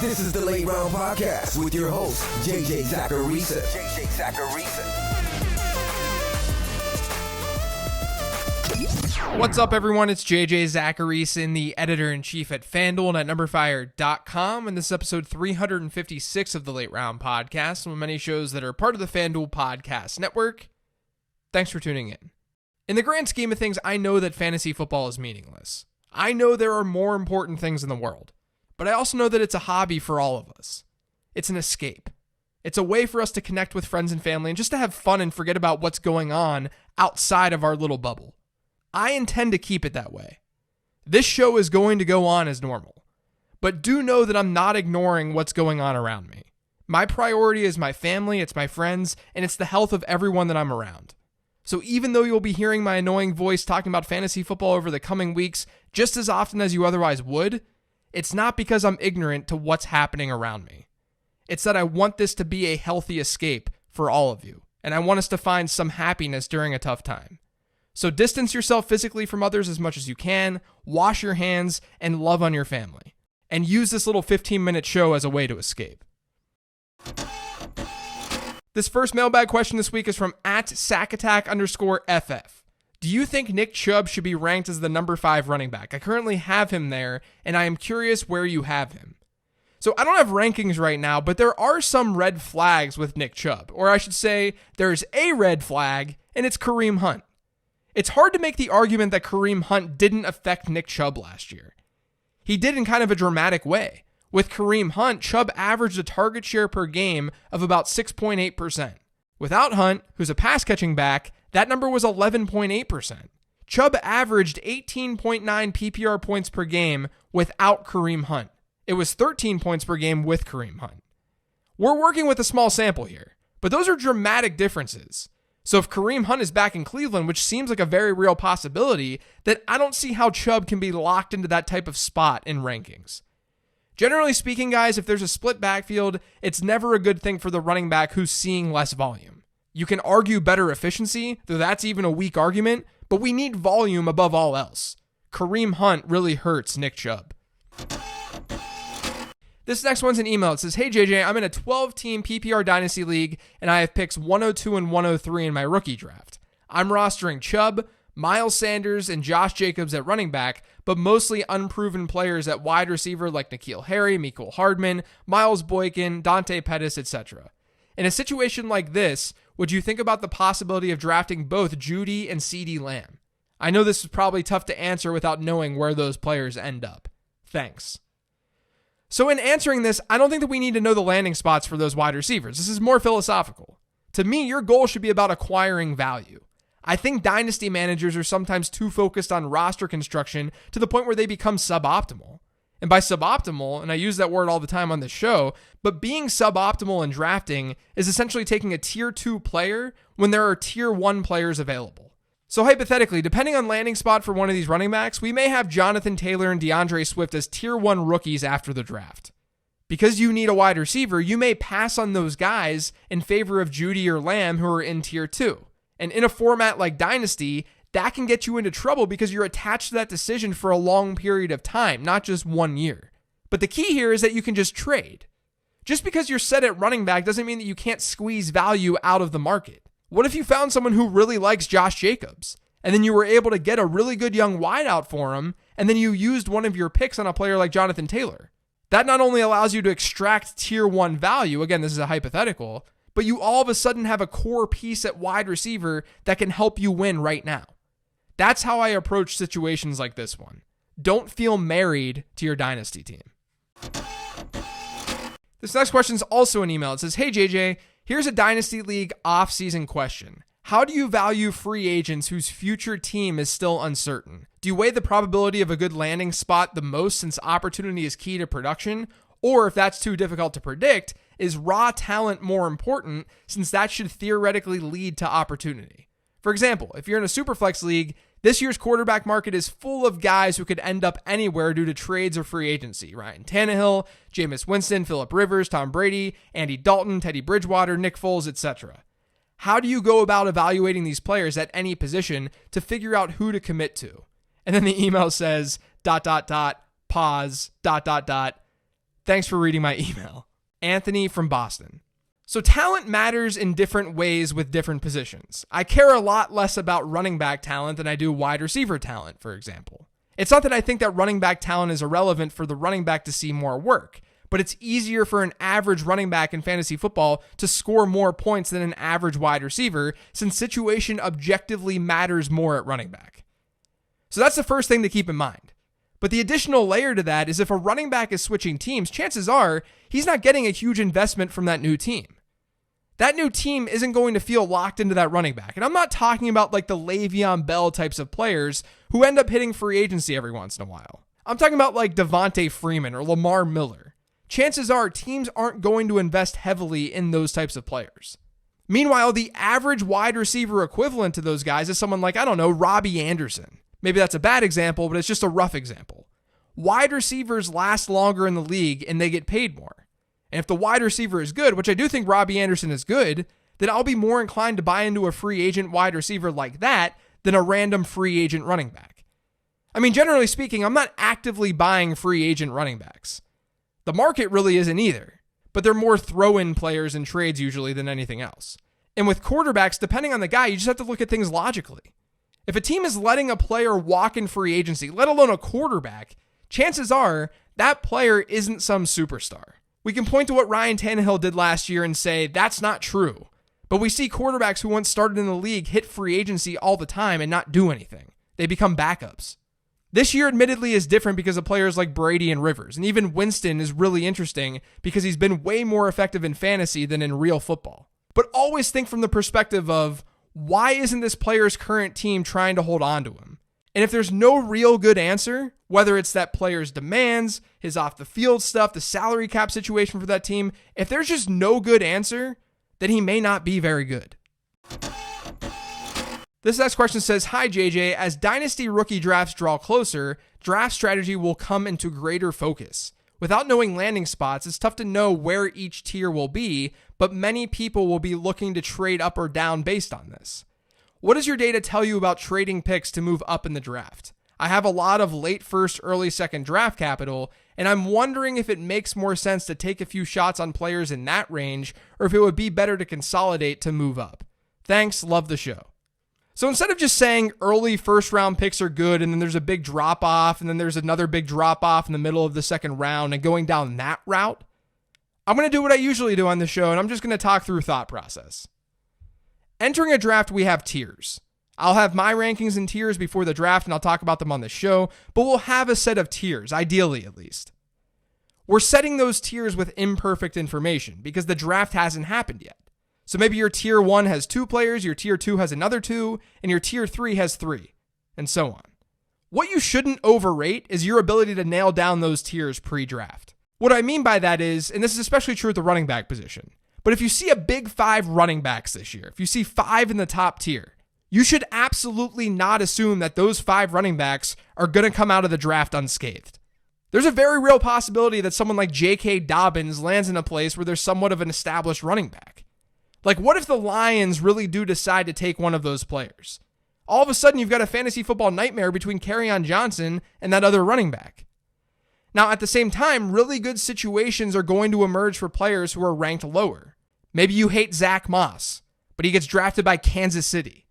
This is the Late Round Podcast with your host, JJ Zacharisa. What's up, everyone? It's JJ Zacharisa, the editor-in-chief at FanDuel and at NumberFire.com, and this is episode 356 of the Late Round Podcast, one of many shows that are part of the FanDuel Podcast Network. Thanks for tuning in. In the grand scheme of things, I know that fantasy football is meaningless. I know there are more important things in the world, but I also know that it's a hobby for all of us. It's an escape. It's a way for us to connect with friends and family and just to have fun and forget about what's going on outside of our little bubble. I intend to keep it that way. This show is going to go on as normal, but do know that I'm not ignoring what's going on around me. My priority is my family, it's my friends, and it's the health of everyone that I'm around. So even though you'll be hearing my annoying voice talking about fantasy football over the coming weeks just as often as you otherwise would, it's not because I'm ignorant to what's happening around me. It's that I want this to be a healthy escape for all of you, and I want us to find some happiness during a tough time. So distance yourself physically from others as much as you can, wash your hands, and love on your family. And use this little 15-minute show as a way to escape. This first mailbag question this week is from @SackAttack_FF. Do you think Nick Chubb should be ranked as the number 5 running back? I currently have him there, and I am curious where you have him. So I don't have rankings right now, but there are some red flags with Nick Chubb. Or I should say, there's a red flag, and it's Kareem Hunt. It's hard to make the argument that Kareem Hunt didn't affect Nick Chubb last year. He did in kind of a dramatic way. With Kareem Hunt, Chubb averaged a target share per game of about 6.8%. Without Hunt, who's a pass-catching back, that number was 11.8%. Chubb averaged 18.9 PPR points per game without Kareem Hunt. It was 13 points per game with Kareem Hunt. We're working with a small sample here, but those are dramatic differences. So if Kareem Hunt is back in Cleveland, which seems like a very real possibility, then I don't see how Chubb can be locked into that type of spot in rankings. Generally speaking, guys, if there's a split backfield, it's never a good thing for the running back who's seeing less volume. You can argue better efficiency, though that's even a weak argument, but we need volume above all else. Kareem Hunt really hurts Nick Chubb. This next one's an email. It says, "Hey JJ, I'm in a 12-team PPR Dynasty League, and I have picks 102 and 103 in my rookie draft. I'm rostering Chubb, Miles Sanders, and Josh Jacobs at running back, but mostly unproven players at wide receiver like N'Keal Harry, Mecole Hardman, Miles Boykin, Dante Pettis, etc. In a situation like this, would you think about the possibility of drafting both Jeudy and CeeDee Lamb? I know this is probably tough to answer without knowing where those players end up. Thanks." So in answering this, I don't think that we need to know the landing spots for those wide receivers. This is more philosophical. To me, your goal should be about acquiring value. I think dynasty managers are sometimes too focused on roster construction to the point where they become suboptimal. And by suboptimal, and I use that word all the time on this show, but being suboptimal in drafting is essentially taking a tier 2 player when there are tier 1 players available. So hypothetically, depending on landing spot for one of these running backs, we may have Jonathan Taylor and DeAndre Swift as tier 1 rookies after the draft. Because you need a wide receiver, you may pass on those guys in favor of Jeudy or Lamb who are in tier 2. And in a format like Dynasty, that can get you into trouble because you're attached to that decision for a long period of time, not just 1 year. But the key here is that you can just trade. Just because you're set at running back doesn't mean that you can't squeeze value out of the market. What if you found someone who really likes Josh Jacobs, and then you were able to get a really good young wideout for him, and then you used one of your picks on a player like Jonathan Taylor? That not only allows you to extract tier 1 value, again, this is a hypothetical, but you all of a sudden have a core piece at wide receiver that can help you win right now. That's how I approach situations like this one. Don't feel married to your dynasty team. This next question is also an email. It says, "Hey JJ, here's a Dynasty League off-season question. How do you value free agents whose future team is still uncertain? Do you weigh the probability of a good landing spot the most since opportunity is key to production? Or if that's too difficult to predict, is raw talent more important since that should theoretically lead to opportunity? For example, if you're in a Superflex league, this year's quarterback market is full of guys who could end up anywhere due to trades or free agency. Ryan Tannehill, Jameis Winston, Phillip Rivers, Tom Brady, Andy Dalton, Teddy Bridgewater, Nick Foles, etc. How do you go about evaluating these players at any position to figure out who to commit to? And then the email says, ... pause, ... Thanks for reading my email. Anthony from Boston. So talent matters in different ways with different positions. I care a lot less about running back talent than I do wide receiver talent, for example. It's not that I think that running back talent is irrelevant for the running back to see more work, but it's easier for an average running back in fantasy football to score more points than an average wide receiver, since situation objectively matters more at running back. So that's the first thing to keep in mind. But the additional layer to that is if a running back is switching teams, chances are he's not getting a huge investment from that new team. That new team isn't going to feel locked into that running back. And I'm not talking about like the Le'Veon Bell types of players who end up hitting free agency every once in a while. I'm talking about like Devontae Freeman or Lamar Miller. Chances are teams aren't going to invest heavily in those types of players. Meanwhile, the average wide receiver equivalent to those guys is someone like, I don't know, Robbie Anderson. Maybe that's a bad example, but it's just a rough example. Wide receivers last longer in the league and they get paid more. And if the wide receiver is good, which I do think Robbie Anderson is good, then I'll be more inclined to buy into a free agent wide receiver like that than a random free agent running back. I mean, generally speaking, I'm not actively buying free agent running backs. The market really isn't either, but they're more throw-in players in trades usually than anything else. And with quarterbacks, depending on the guy, you just have to look at things logically. If a team is letting a player walk in free agency, let alone a quarterback, chances are that player isn't some superstar. We can point to what Ryan Tannehill did last year and say that's not true. But we see quarterbacks who once started in the league hit free agency all the time and not do anything. They become backups. This year admittedly is different because of players like Brady and Rivers. And even Winston is really interesting because he's been way more effective in fantasy than in real football. But always think from the perspective of, why isn't this player's current team trying to hold on to him? And if there's no real good answer, whether it's that player's demands, his off-the-field stuff, the salary cap situation for that team, if there's just no good answer, then he may not be very good. This next question says, Hi JJ, as dynasty rookie drafts draw closer, draft strategy will come into greater focus. Without knowing landing spots, it's tough to know where each tier will be, but many people will be looking to trade up or down based on this. What does your data tell you about trading picks to move up in the draft? I have a lot of late first, early second draft capital, and I'm wondering if it makes more sense to take a few shots on players in that range, or if it would be better to consolidate to move up. Thanks, love the show. So instead of just saying early first round picks are good and then there's a big drop off and then there's another big drop off in the middle of the second round and going down that route, I'm going to do what I usually do on the show, and I'm just going to talk through thought process. Entering a draft, we have tiers. I'll have my rankings in tiers before the draft, and I'll talk about them on the show, but we'll have a set of tiers, ideally at least. We're setting those tiers with imperfect information because the draft hasn't happened yet. So maybe your tier 1 has 2 players, your tier 2 has another 2, and your tier 3 has 3, and so on. What you shouldn't overrate is your ability to nail down those tiers pre-draft. What I mean by that is, and this is especially true at the running back position, but if you see a big 5 running backs this year, if you see 5 in the top tier, you should absolutely not assume that those 5 running backs are going to come out of the draft unscathed. There's a very real possibility that someone like J.K. Dobbins lands in a place where there's somewhat of an established running back. Like, what if the Lions really do decide to take one of those players? All of a sudden, you've got a fantasy football nightmare between Kerryon Johnson and that other running back. Now, at the same time, really good situations are going to emerge for players who are ranked lower. Maybe you hate Zach Moss, but he gets drafted by Kansas City.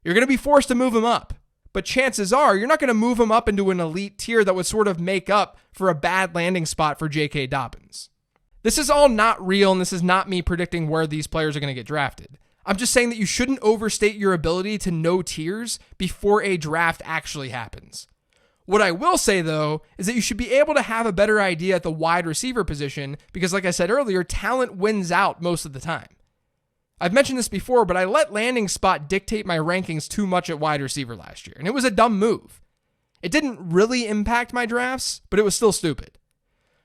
You're going to be forced to move him up, but chances are you're not going to move him up into an elite tier that would sort of make up for a bad landing spot for J.K. Dobbins. This is all not real, and this is not me predicting where these players are going to get drafted. I'm just saying that you shouldn't overstate your ability to know tiers before a draft actually happens. What I will say, though, is that you should be able to have a better idea at the wide receiver position because, like I said earlier, talent wins out most of the time. I've mentioned this before, but I let landing spot dictate my rankings too much at wide receiver last year, and it was a dumb move. It didn't really impact my drafts, but it was still stupid.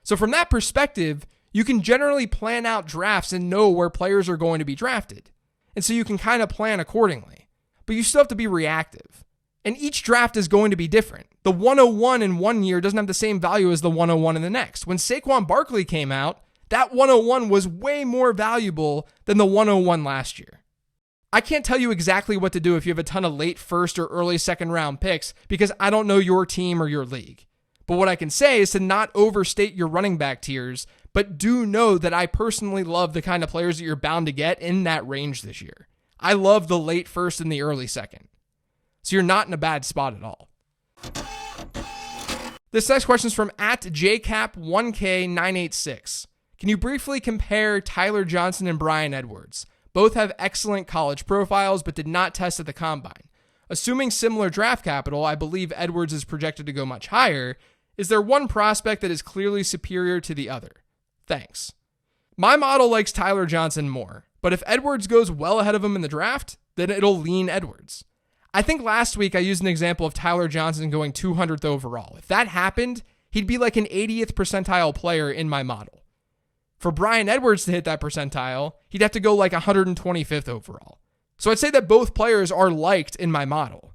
So from that perspective, you can generally plan out drafts and know where players are going to be drafted. And so you can kind of plan accordingly. But you still have to be reactive. And each draft is going to be different. The 101 in one year doesn't have the same value as the 101 in the next. When Saquon Barkley came out, that 101 was way more valuable than the 101 last year. I can't tell you exactly what to do if you have a ton of late first or early second round picks because I don't know your team or your league. But what I can say is to not overstate your running back tiers, but do know that I personally love the kind of players that you're bound to get in that range this year. I love the late first and the early second. So you're not in a bad spot at all. This next question is from @JCap1K986. Can you briefly compare Tyler Johnson and Bryan Edwards? Both have excellent college profiles, but did not test at the combine. Assuming similar draft capital, I believe Edwards is projected to go much higher. Is there one prospect that is clearly superior to the other? Thanks. My model likes Tyler Johnson more, but if Edwards goes well ahead of him in the draft, then it'll lean Edwards. I think last week I used an example of Tyler Johnson going 200th overall. If that happened, he'd be like an 80th percentile player in my model. For Bryan Edwards to hit that percentile, he'd have to go like 125th overall. So I'd say that both players are liked in my model.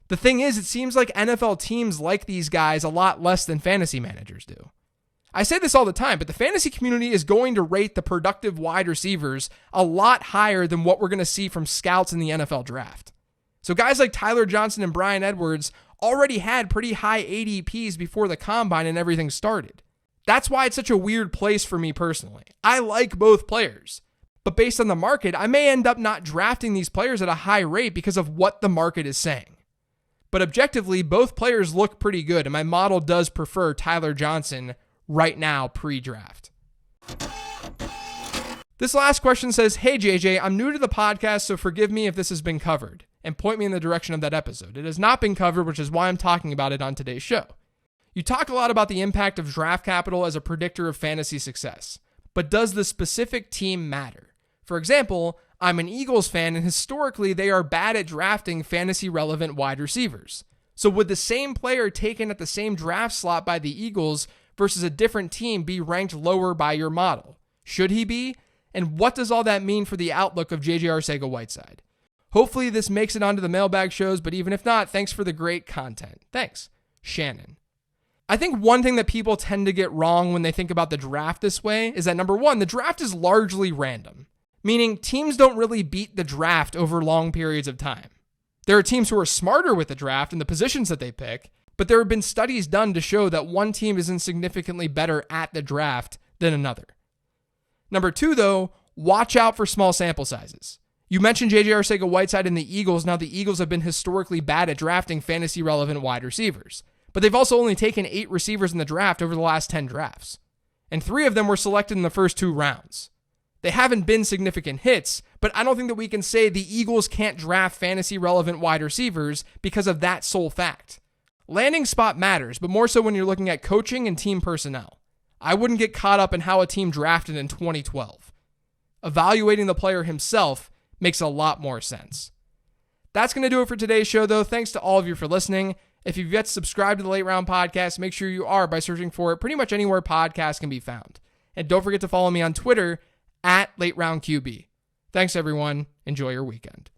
The thing is, it seems like NFL teams like these guys a lot less than fantasy managers do. I say this all the time, but the fantasy community is going to rate the productive wide receivers a lot higher than what we're going to see from scouts in the NFL draft. So guys like Tyler Johnson and Bryan Edwards already had pretty high ADPs before the combine and everything started. That's why it's such a weird place for me personally. I like both players, but based on the market, I may end up not drafting these players at a high rate because of what the market is saying. But objectively, both players look pretty good, and my model does prefer Tyler Johnson right now pre-draft. This last question says, "Hey JJ, I'm new to the podcast, so forgive me if this has been covered, and point me in the direction of that episode. It has not been covered, which is why I'm talking about it on today's show. You talk a lot about the impact of draft capital as a predictor of fantasy success, but does the specific team matter? For example, I'm an Eagles fan, and historically they are bad at drafting fantasy-relevant wide receivers. So would the same player taken at the same draft slot by the Eagles versus a different team be ranked lower by your model? Should he be? And what does all that mean for the outlook of J.J. Arcega-Whiteside? Hopefully this makes it onto the mailbag shows, but even if not, thanks for the great content. Thanks, Shannon." I think one thing that people tend to get wrong when they think about the draft this way is that, number one, the draft is largely random, meaning teams don't really beat the draft over long periods of time. There are teams who are smarter with the draft and the positions that they pick, but there have been studies done to show that one team is significantly better at the draft than another. Number two, though, watch out for small sample sizes. You mentioned J.J. Arcega-Whiteside and the Eagles. Now, the Eagles have been historically bad at drafting fantasy-relevant wide receivers, but they've also only taken 8 receivers in the draft over the last 10 drafts, and 3 of them were selected in the first 2 rounds. They haven't been significant hits, but I don't think that we can say the Eagles can't draft fantasy-relevant wide receivers because of that sole fact. Landing spot matters, but more so when you're looking at coaching and team personnel. I wouldn't get caught up in how a team drafted in 2012. Evaluating the player himself makes a lot more sense. That's going to do it for today's show, though. Thanks to all of you for listening. If you've yet to subscribe to the Late Round Podcast, make sure you are by searching for it pretty much anywhere podcasts can be found. And don't forget to follow me on Twitter @LateRoundQB. Thanks, everyone. Enjoy your weekend.